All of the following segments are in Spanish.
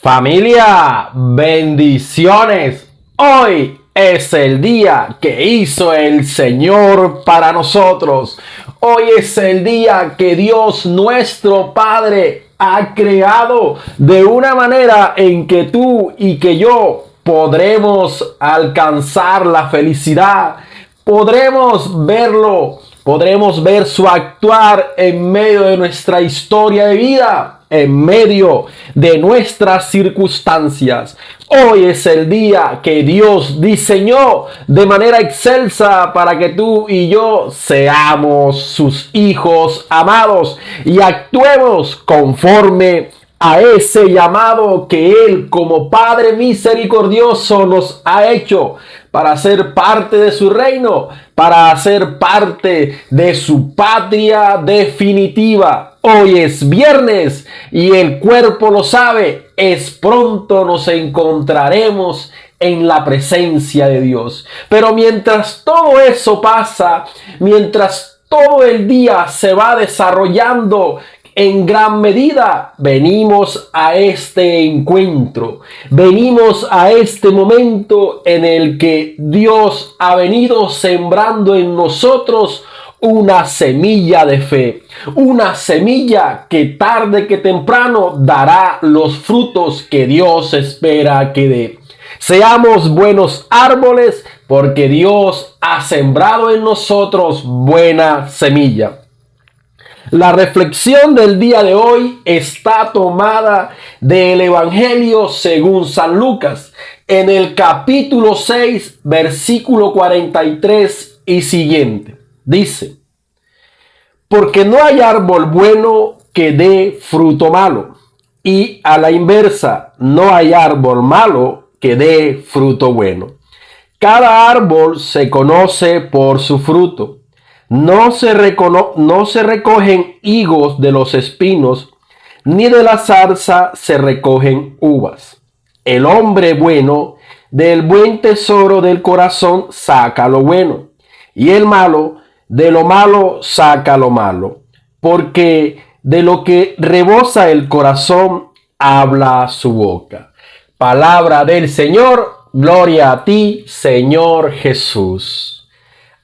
Familia, bendiciones. Hoy es el día que hizo el Señor para nosotros. Hoy es el día que Dios nuestro Padre ha creado de una manera en que tú y que yo podremos alcanzar la felicidad. Podremos verlo, podremos ver su actuar en medio de nuestra historia de vida, en medio de nuestras circunstancias. Hoy es el día que Dios diseñó de manera excelsa para que tú y yo seamos sus hijos amados y actuemos conforme a ese llamado que Él como Padre misericordioso nos ha hecho para ser parte de su reino, para ser parte de su patria definitiva. Hoy es viernes y el cuerpo lo sabe, es pronto nos encontraremos en la presencia de Dios. Pero mientras todo eso pasa, mientras todo el día se va desarrollando, en gran medida venimos a este encuentro, venimos a este momento en el que Dios ha venido sembrando en nosotros una semilla de fe, una semilla que tarde que temprano dará los frutos que Dios espera que dé. Seamos buenos árboles porque Dios ha sembrado en nosotros buena semilla. La reflexión del día de hoy está tomada del Evangelio según San Lucas, en el capítulo 6, versículo 43 y siguiente. Dice: porque no hay árbol bueno que dé fruto malo, y a la inversa, no hay árbol malo que dé fruto bueno. Cada árbol se conoce por su fruto. No se recogen higos de los espinos, ni de la zarza se recogen uvas. El hombre bueno del buen tesoro del corazón saca lo bueno, y el malo de lo malo saca lo malo, porque de lo que rebosa el corazón habla su boca. Palabra del Señor, gloria a ti, Señor Jesús.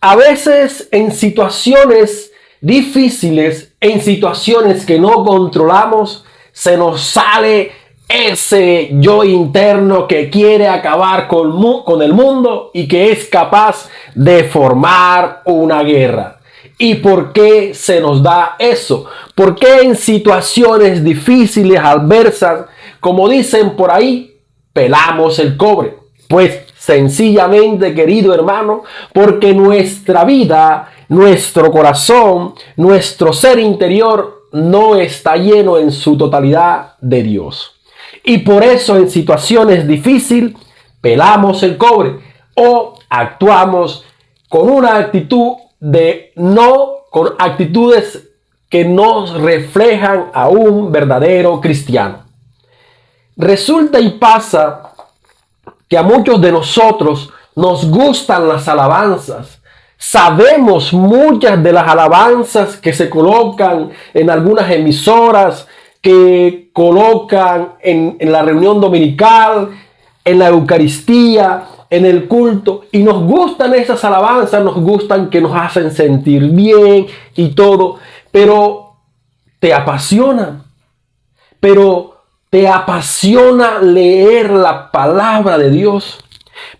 A veces en situaciones difíciles, en situaciones que no controlamos, se nos sale ese yo interno que quiere acabar con el mundo y que es capaz de formar una guerra. ¿Y por qué se nos da eso? ¿Por qué en situaciones difíciles, adversas, como dicen por ahí, pelamos el cobre? Pues sencillamente, querido hermano, porque nuestra vida, nuestro corazón, nuestro ser interior no está lleno en su totalidad de Dios. Y por eso en situaciones difíciles pelamos el cobre o actuamos con una actitud con actitudes que no reflejan a un verdadero cristiano. Resulta y pasa que a muchos de nosotros nos gustan las alabanzas. Sabemos muchas de las alabanzas que se colocan en algunas emisoras, que colocan en la reunión dominical, en la Eucaristía, en el culto. Y nos gustan esas alabanzas, nos gustan que nos hacen sentir bien y todo. Pero te apasiona. ¿Te apasiona leer la palabra de Dios?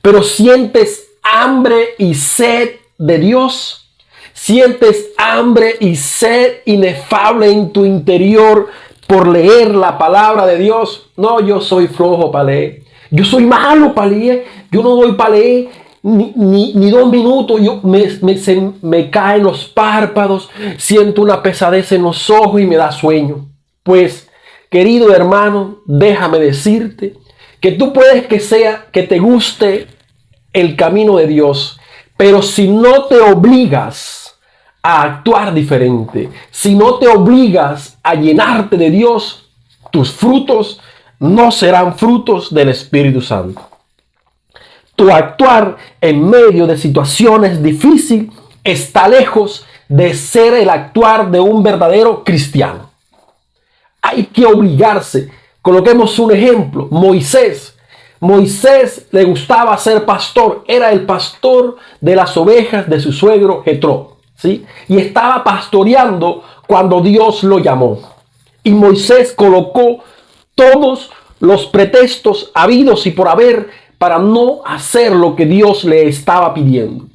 ¿Pero sientes hambre y sed de Dios? ¿Sientes hambre y sed inefable en tu interior por leer la palabra de Dios? No, yo soy flojo para leer. Yo soy malo para leer. Yo no doy para leer ni 2 minutos. Me caen los párpados, siento una pesadez en los ojos y me da sueño. Pues, querido hermano, déjame decirte que tú puedes que te guste el camino de Dios, pero si no te obligas a actuar diferente, si no te obligas a llenarte de Dios, tus frutos no serán frutos del Espíritu Santo. Tu actuar en medio de situaciones difíciles está lejos de ser el actuar de un verdadero cristiano. Hay que obligarse Coloquemos un ejemplo. Moisés. Moisés le gustaba ser pastor. Era el pastor de las ovejas de su suegro Jetro, ¿sí? Y estaba pastoreando cuando Dios lo llamó. Y Moisés colocó todos los pretextos habidos y por haber para no hacer lo que Dios le estaba pidiendo.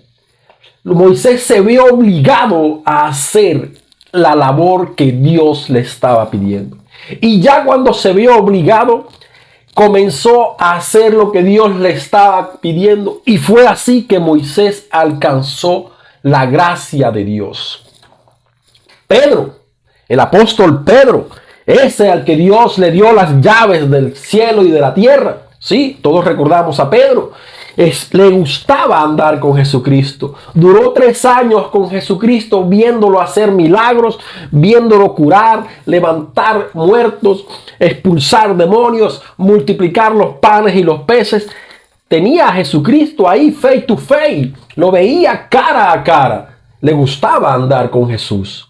Moisés se vio obligado a hacer la labor que Dios le estaba pidiendo. Y ya cuando se vio obligado, comenzó a hacer lo que Dios le estaba pidiendo. Y fue así que Moisés alcanzó la gracia de Dios. Pedro, el apóstol Pedro, ese al que Dios le dio las llaves del cielo y de la tierra. Sí, todos recordamos a Pedro. Le gustaba andar con Jesucristo. Duró 3 años con Jesucristo, viéndolo hacer milagros, viéndolo curar, levantar muertos, expulsar demonios, multiplicar los panes y los peces. Tenía a Jesucristo ahí face to face. Lo veía cara a cara. Le gustaba andar con Jesús.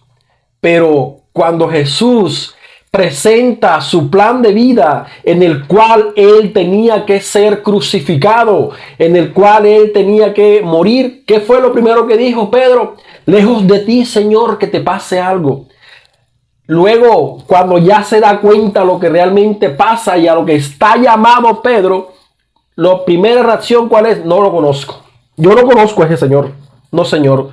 Pero cuando Jesús presenta su plan de vida en el cual él tenía que ser crucificado, en el cual él tenía que morir, ¿qué fue lo primero que dijo Pedro? Lejos de ti, Señor, que te pase algo. Luego, cuando ya se da cuenta lo que realmente pasa y a lo que está llamado Pedro, la primera reacción, ¿cuál es? No lo conozco. Yo no conozco a ese Señor. No, Señor.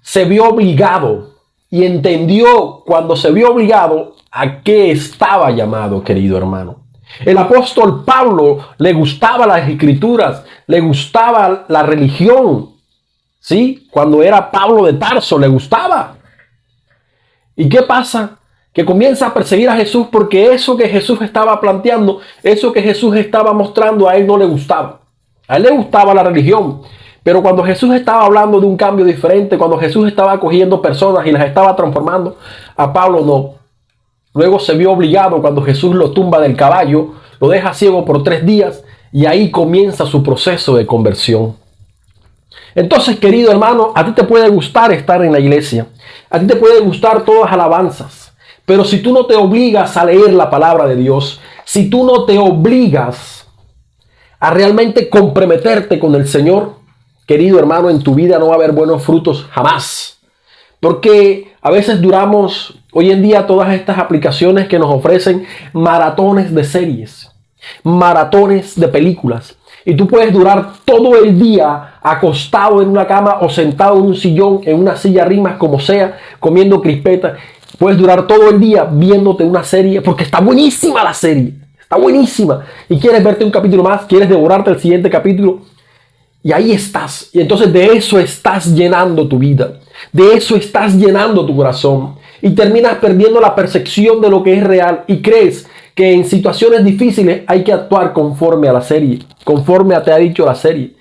Se vio obligado y entendió cuando se vio obligado a qué estaba llamado, querido hermano. El apóstol Pablo le gustaba las escrituras, le gustaba la religión. ¿Sí? Cuando era Pablo de Tarso, le gustaba. ¿Y qué pasa? Que comienza a perseguir a Jesús porque eso que Jesús estaba planteando, eso que Jesús estaba mostrando, a él no le gustaba. A él le gustaba la religión. Pero cuando Jesús estaba hablando de un cambio diferente, cuando Jesús estaba acogiendo personas y las estaba transformando, a Pablo no. Luego se vio obligado cuando Jesús lo tumba del caballo, lo deja ciego por 3 días y ahí comienza su proceso de conversión. Entonces, querido hermano, a ti te puede gustar estar en la iglesia, a ti te puede gustar todas las alabanzas, pero si tú no te obligas a leer la palabra de Dios, si tú no te obligas a realmente comprometerte con el Señor, querido hermano, en tu vida no va a haber buenos frutos jamás. Porque a veces duramos, hoy en día, todas estas aplicaciones que nos ofrecen maratones de series, maratones de películas. Y tú puedes durar todo el día acostado en una cama o sentado en un sillón, en una silla rimas, como sea, comiendo crispetas. Puedes durar todo el día viéndote una serie porque está buenísima la serie. Está buenísima. Y quieres verte un capítulo más, quieres devorarte el siguiente capítulo. Y ahí estás. Y entonces de eso estás llenando tu vida. De eso estás llenando tu corazón. Y terminas perdiendo la percepción de lo que es real. Y crees que en situaciones difíciles hay que actuar conforme a la serie. Conforme a te ha dicho la serie.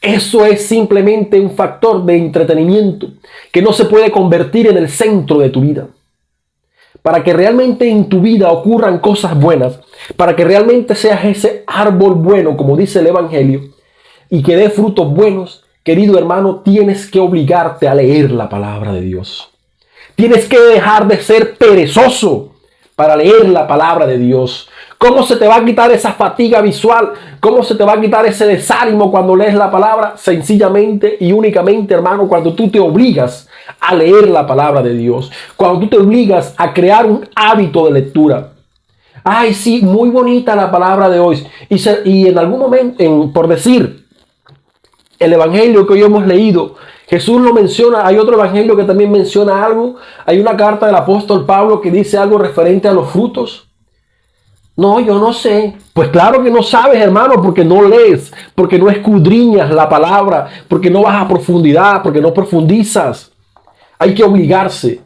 Eso es simplemente un factor de entretenimiento que no se puede convertir en el centro de tu vida. Para que realmente en tu vida ocurran cosas buenas. Para que realmente seas ese árbol bueno, como dice el Evangelio. Y que dé frutos buenos, querido hermano, tienes que obligarte a leer la palabra de Dios. Tienes que dejar de ser perezoso para leer la palabra de Dios. ¿Cómo se te va a quitar esa fatiga visual? ¿Cómo se te va a quitar ese desánimo cuando lees la palabra? Sencillamente y únicamente, hermano, cuando tú te obligas a leer la palabra de Dios. Cuando tú te obligas a crear un hábito de lectura. Ay, sí, muy bonita la palabra de hoy. Y en algún momento, por decir, el evangelio que hoy hemos leído, Jesús lo menciona. Hay otro evangelio que también menciona algo. Hay una carta del apóstol Pablo que dice algo referente a los frutos. No, yo no sé. Pues claro que no sabes, hermano, porque no lees, porque no escudriñas la palabra, porque no vas a profundidad, porque no profundizas. Hay que obligarse.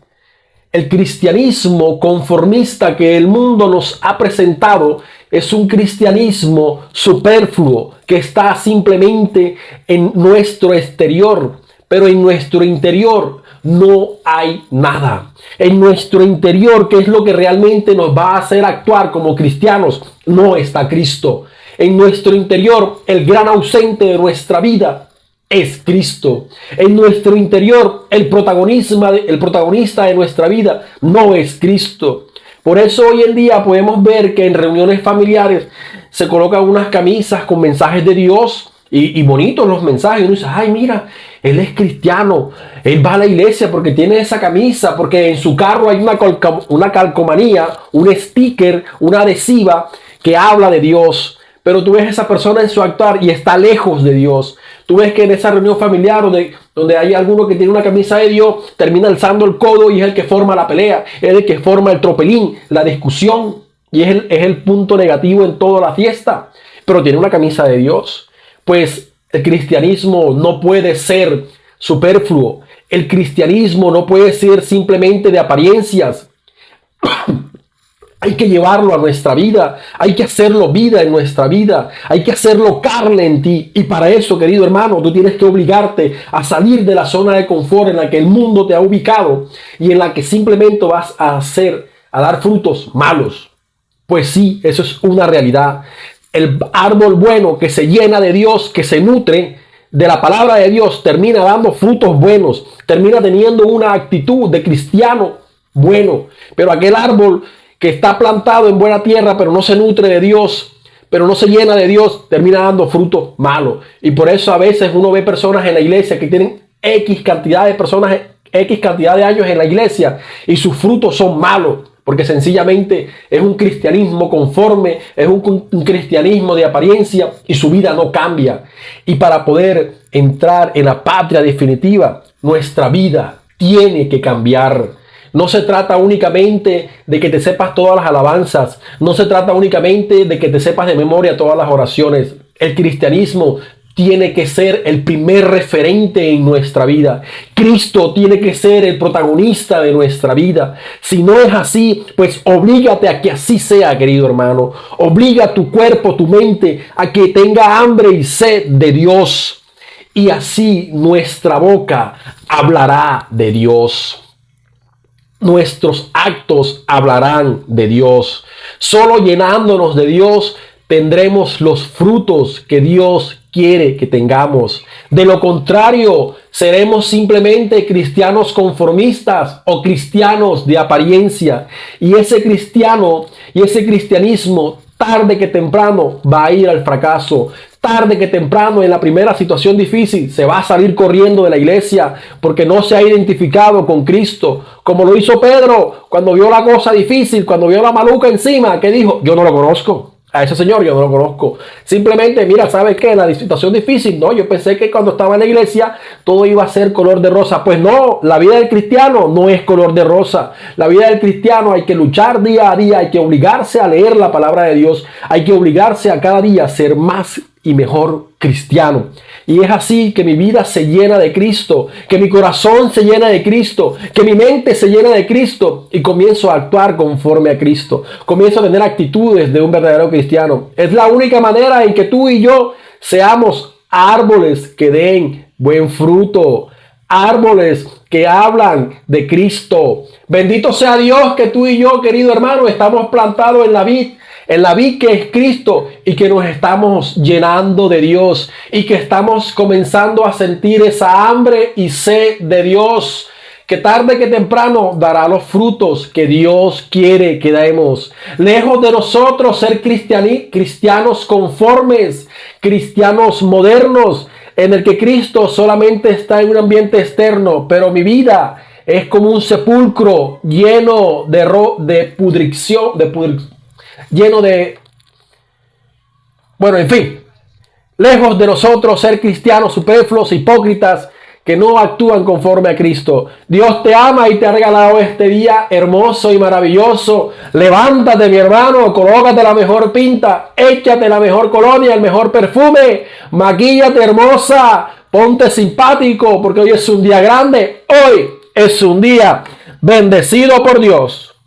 El cristianismo conformista que el mundo nos ha presentado es un cristianismo superfluo que está simplemente en nuestro exterior, pero en nuestro interior no hay nada. En nuestro interior, que es lo que realmente nos va a hacer actuar como cristianos, no está Cristo. En nuestro interior, el gran ausente de nuestra vida es Cristo. En nuestro interior, el protagonista de nuestra vida no es Cristo. Por eso hoy en día podemos ver que en reuniones familiares se colocan unas camisas con mensajes de Dios y bonitos los mensajes. Uno dice, ay, mira, él es cristiano, él va a la iglesia porque tiene esa camisa, porque en su carro hay una calcomanía, un sticker, una adhesiva que habla de Dios. Pero tú ves a esa persona en su actuar y está lejos de Dios. Tú ves que en esa reunión familiar donde hay alguno que tiene una camisa de Dios, termina alzando el codo y es el que forma la pelea, es el que forma el tropelín, la discusión, y es el punto negativo en toda la fiesta. Pero tiene una camisa de Dios. Pues el cristianismo no puede ser superfluo. El cristianismo no puede ser simplemente de apariencias. Hay que llevarlo a nuestra vida, hay que hacerlo vida en nuestra vida, hay que hacerlo carne en ti. Y para eso, querido hermano, tú tienes que obligarte a salir de la zona de confort en la que el mundo te ha ubicado y en la que simplemente vas a dar frutos malos. Pues sí, eso es una realidad. El árbol bueno que se llena de Dios, que se nutre de la palabra de Dios, termina dando frutos buenos, termina teniendo una actitud de cristiano bueno. Pero aquel árbol que está plantado en buena tierra, pero no se nutre de Dios, pero no se llena de Dios, termina dando frutos malos. Y por eso a veces uno ve personas en la iglesia que tienen X cantidad de personas, X cantidad de años en la iglesia y sus frutos son malos. Porque sencillamente es un cristianismo conforme, es un cristianismo de apariencia y su vida no cambia. Y para poder entrar en la patria definitiva, nuestra vida tiene que cambiar. No se trata únicamente de que te sepas todas las alabanzas. No se trata únicamente de que te sepas de memoria todas las oraciones. El cristianismo tiene que ser el primer referente en nuestra vida. Cristo tiene que ser el protagonista de nuestra vida. Si no es así, pues oblígate a que así sea, querido hermano. Obliga a tu cuerpo, tu mente, a que tenga hambre y sed de Dios. Y así nuestra boca hablará de Dios. Nuestros actos hablarán de Dios. Solo llenándonos de Dios tendremos los frutos que Dios quiere que tengamos. De lo contrario, seremos simplemente cristianos conformistas o cristianos de apariencia. Y ese cristiano y ese cristianismo, tarde que temprano, va a ir al fracaso. Tarde que temprano, en la primera situación difícil, se va a salir corriendo de la iglesia porque no se ha identificado con Cristo. Como lo hizo Pedro cuando vio la cosa difícil, cuando vio la maluca encima, que dijo, yo no lo conozco. A ese señor yo no lo conozco. Simplemente, mira, ¿sabes qué? La situación difícil, no, yo pensé que cuando estaba en la iglesia todo iba a ser color de rosa. Pues no, la vida del cristiano no es color de rosa. La vida del cristiano hay que luchar día a día, hay que obligarse a leer la palabra de Dios, hay que obligarse a cada día a ser más y mejor cristiano. Y es así que mi vida se llena de Cristo, que mi corazón se llena de Cristo, que mi mente se llena de Cristo y comienzo a actuar conforme a Cristo. Comienzo a tener actitudes de un verdadero cristiano. Es la única manera en que tú y yo seamos árboles que den buen fruto, árboles que hablan de Cristo. Bendito sea Dios que tú y yo, querido hermano, estamos plantados en la vid que es Cristo y que nos estamos llenando de Dios y que estamos comenzando a sentir esa hambre y sed de Dios, que tarde que temprano dará los frutos que Dios quiere que demos. Lejos de nosotros ser cristianos conformes, cristianos modernos, en el que Cristo solamente está en un ambiente externo, pero mi vida es como un sepulcro lleno de pudrición, lleno de... Bueno, en fin, lejos de nosotros ser cristianos superfluos, hipócritas, que no actúan conforme a Cristo. Dios te ama y te ha regalado este día hermoso y maravilloso. Levántate, mi hermano, colócate la mejor pinta, échate la mejor colonia, el mejor perfume, maquíllate hermosa, ponte simpático, porque hoy es un día grande, hoy es un día bendecido por Dios.